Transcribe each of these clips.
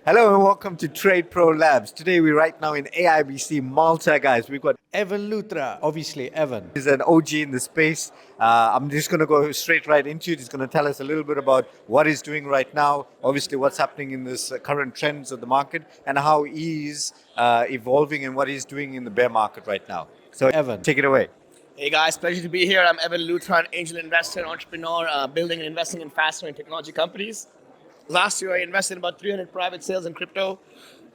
Hello and welcome to Trade Pro Labs. Today we're right now in AIBC Malta, guys. We've got Evan Luthra, obviously Evan. he's an OG in the space. I'm just going to go straight right into it. He's going to tell us a little bit about what he's doing right now, obviously what's happening in this current trends of the market, and how he's evolving and what he's doing in the bear market right now. So, Evan. take it away. Hey guys, pleasure to be here. I'm Evan Luthra, an angel investor, entrepreneur, building and investing in fast-growing technology companies. Last year, I invested in about 300 private sales in crypto,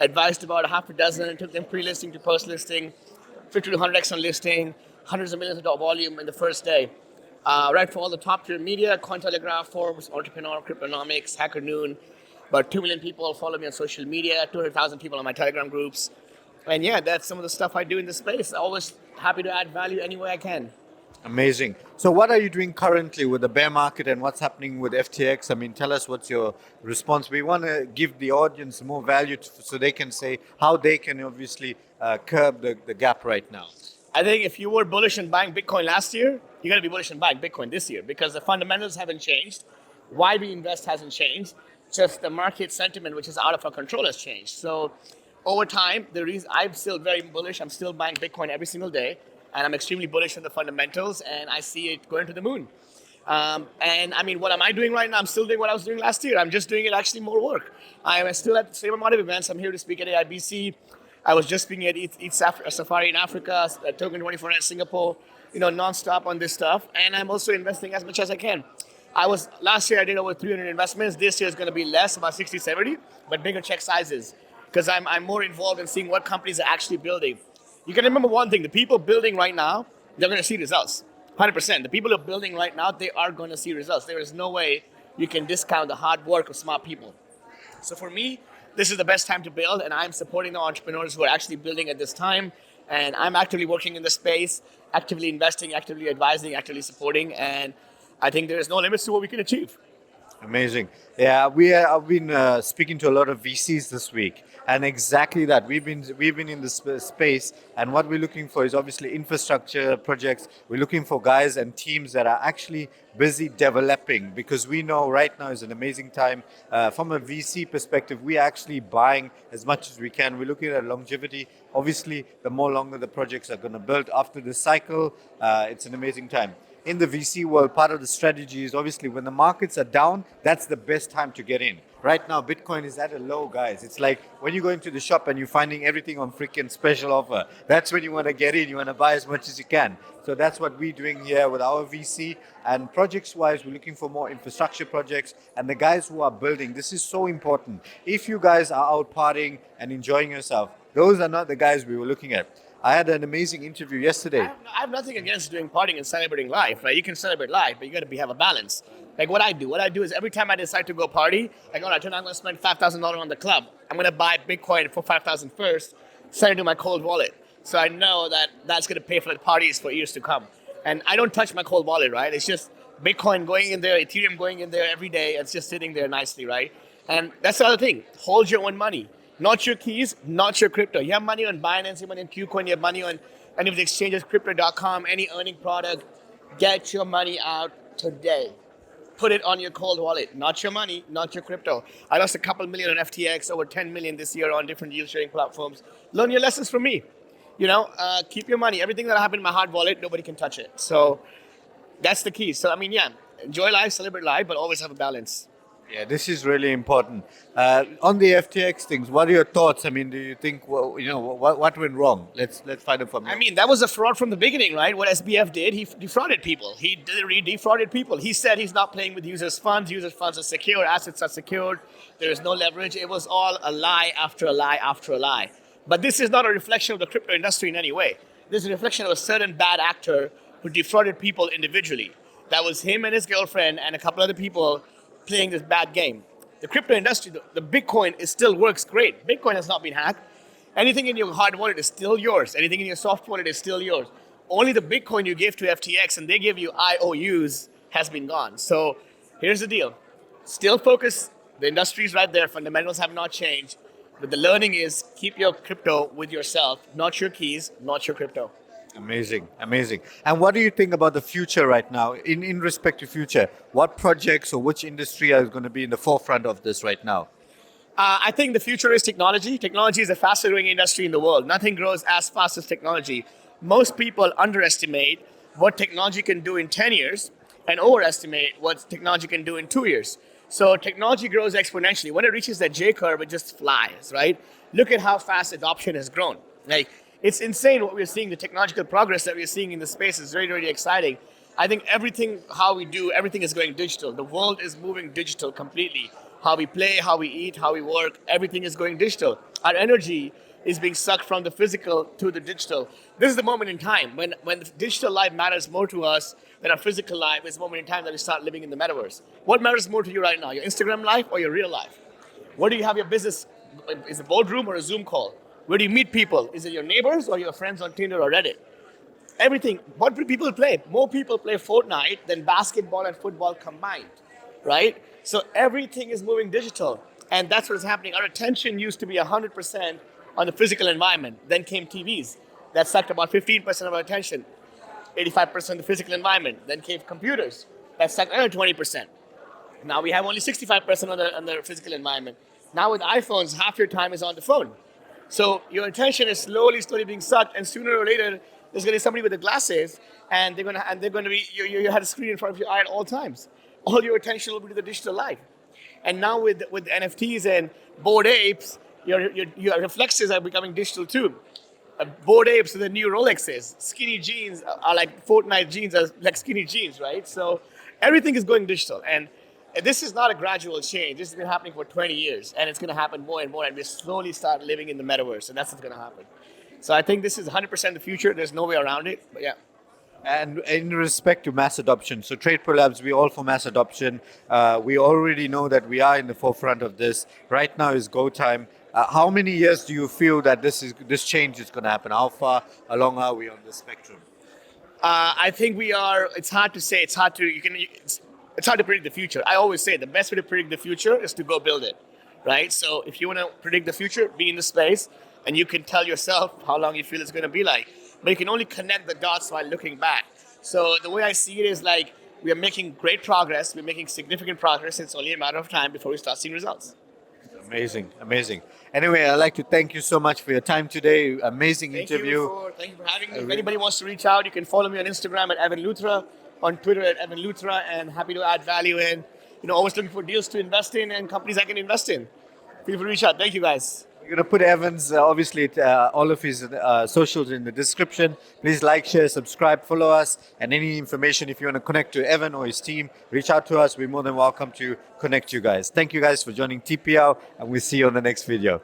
advised about a half a dozen, took them pre-listing to post-listing, 50 to 100x on listing, hundreds of millions of dollar volume in the first day. Read for all the top-tier media, Cointelegraph, Forbes, Entrepreneur, Cryptonomics, Hacker Noon. About 2 million people follow me on social media, 200,000 people on my Telegram groups. And yeah, that's some of the stuff I do in this space. Always happy to add value any way I can. Amazing. So, what are you doing currently with the bear market and what's happening with FTX? I mean, tell us what's your response. We want to give the audience more value so they can say how they can obviously curb the gap right now. I think if you were bullish in buying Bitcoin last year, you're going to be bullish in buying Bitcoin this year because the fundamentals haven't changed. Why we invest hasn't changed. Just the market sentiment, which is out of our control, has changed. So over time, the reason I'm still very bullish, I'm still buying Bitcoin every single day, and I'm extremely bullish on the fundamentals, and I see it going to the moon. And I mean, what am I doing right now? I'm still doing what I was doing last year. I'm just doing it actually more work. I am still at the same amount of events. I'm here to speak at AIBC. I was just speaking at Eat Safari in Africa, at Token 24 in Singapore, nonstop on this stuff. And I'm also investing as much as I can. Last year I did over 300 investments. This year is going to be less, about 60, 70, but bigger check sizes because I'm more involved in seeing what companies are actually building. You can remember one thing, the people building right now, they're going to see results, 100%. The people who are building right now, they are going to see results. There is no way you can discount the hard work of smart people. So for me, this is the best time to build, and I'm supporting the entrepreneurs who are actually building at this time. And I'm actively working in the space, actively investing, actively advising, actively supporting, and I think there is no limits to what we can achieve. Amazing. Yeah, I've been speaking to a lot of VCs this week, and exactly that. We've been in this space, and what we're looking for is obviously infrastructure projects. We're looking for guys and teams that are actually busy developing, because we know right now is an amazing time. From a VC perspective, we're actually buying as much as we can. We're looking at longevity. Obviously, the more longer the projects are going to build after the cycle, it's an amazing time. In the VC world, part of the strategy is obviously when the markets are down, that's the best time to get in. Right now, Bitcoin is at a low, guys. It's like when you go into the shop and you're finding everything on freaking special offer. That's when you want to get in. You want to buy as much as you can. So that's what we're doing here with our VC. And projects-wise, we're looking for more infrastructure projects. And the guys who are building, this is so important. If you guys are out partying and enjoying yourself, those are not the guys we were looking at. I had an amazing interview yesterday. I have nothing against doing partying and celebrating life, right? You can celebrate life, but you got to have a balance. Like what I do is every time I decide to go party, I go, I'm going to spend $5,000 on the club. I'm going to buy Bitcoin for $5,000 first, send it to my cold wallet. So I know that that's going to pay for the parties for years to come. And I don't touch my cold wallet, right? It's just Bitcoin going in there, Ethereum going in there every day. It's just sitting there nicely, right? And that's the other thing. Hold your own money. Not your keys, not your crypto. You have money on Binance, you have money on KuCoin, you have money on any of the exchanges, crypto.com, any earning product. Get your money out today. Put it on your cold wallet. Not your money, not your crypto. I lost a couple million on FTX, over 10 million this year on different yield sharing platforms. Learn your lessons from me. Keep your money. Everything that happened in my hard wallet, nobody can touch it. So that's the key. So, enjoy life, celebrate life, but always have a balance. Yeah, this is really important. On the FTX things, what are your thoughts? I mean, do you think what went wrong? Let's find it from you. That was a fraud from the beginning, right? What SBF did, he defrauded people. He defrauded people. He said he's not playing with users' funds. Users' funds are secure. Assets are secured. There is no leverage. It was all a lie after a lie after a lie. But this is not a reflection of the crypto industry in any way. This is a reflection of a certain bad actor who defrauded people individually. That was him and his girlfriend and a couple other people playing this bad game. The crypto industry, the Bitcoin, still works great. Bitcoin has not been hacked. Anything in your hard wallet is still yours. Anything in your soft wallet is still yours. Only the Bitcoin you gave to FTX and they give you IOUs has been gone. So here's the deal. Still focus. The industry is right there. Fundamentals have not changed. But the learning is keep your crypto with yourself, not your keys, not your crypto. Amazing. And what do you think about the future right now? In respect to future, what projects or which industry are going to be in the forefront of this right now? I think the future is technology. Technology is the fastest growing industry in the world. Nothing grows as fast as technology. Most people underestimate what technology can do in 10 years and overestimate what technology can do in 2 years. So technology grows exponentially. When it reaches that J curve, it just flies, right? Look at how fast adoption has grown. Like, it's insane what we're seeing. The technological progress that we're seeing in the space is very, very exciting. I think everything, how we do, everything is going digital. The world is moving digital completely. How we play, how we eat, how we work, everything is going digital. Our energy is being sucked from the physical to the digital. This is the moment in time when the digital life matters more to us than our physical life. It's the moment in time that we start living in the metaverse. What matters more to you right now, your Instagram life or your real life? Where do you have your business? Is it a boardroom or a Zoom call? Where do you meet people? Is it your neighbors or your friends on Tinder or Reddit? Everything. What do people play? More people play Fortnite than basketball and football combined, right? So everything is moving digital, and that's what's happening. Our attention used to be 100% on the physical environment. Then came TVs. That sucked about 15% of our attention. 85% the physical environment. Then came computers. That sucked another 20%. Now we have only 65% on the physical environment. Now with iPhones, half your time is on the phone. So your attention is slowly being sucked, and sooner or later, there's going to be somebody with the glasses, and they're going to be you had a screen in front of your eye at all times. All your attention will be to the digital life. And now with NFTs and Bored Apes, your reflexes are becoming digital too. Bored Apes are the new Rolexes. Skinny jeans are like Fortnite jeans are like skinny jeans, right? So everything is going digital, and this is not a gradual change. This has been happening for 20 years, and it's going to happen more and more, and we slowly start living in the metaverse, and that's what's going to happen. So I think this is 100% the future. There's no way around it, but yeah. And in respect to mass adoption, so Trade Pro Labs, we're all for mass adoption. We already know that we are in the forefront of this. Right now is go time. How many years do you feel that this change is going to happen? How far along are we on the spectrum? I think we are. It's hard to say. It's hard to it's hard to predict the future. I always say the best way to predict the future is to go build it, right? So if you want to predict the future, be in the space, and you can tell yourself how long you feel it's going to be like. But you can only connect the dots while looking back. So the way I see it is like we are making great progress. We're making significant progress. It's only a matter of time before we start seeing results. Amazing, amazing. Anyway, I'd like to thank you so much for your time today. Amazing interview. Thank you for having me. If anybody wants to reach out, you can follow me on Instagram at Evan Luthra, on Twitter at Evan Luthra, and happy to add value and always looking for deals to invest in and companies I can invest in. Feel free to reach out. Thank you, guys. We're going to put Evan's, obviously, all of his socials in the description. Please like, share, subscribe, follow us. And any information, if you want to connect to Evan or his team, reach out to us. We're more than welcome to connect you guys. Thank you guys for joining TPL, and we'll see you on the next video.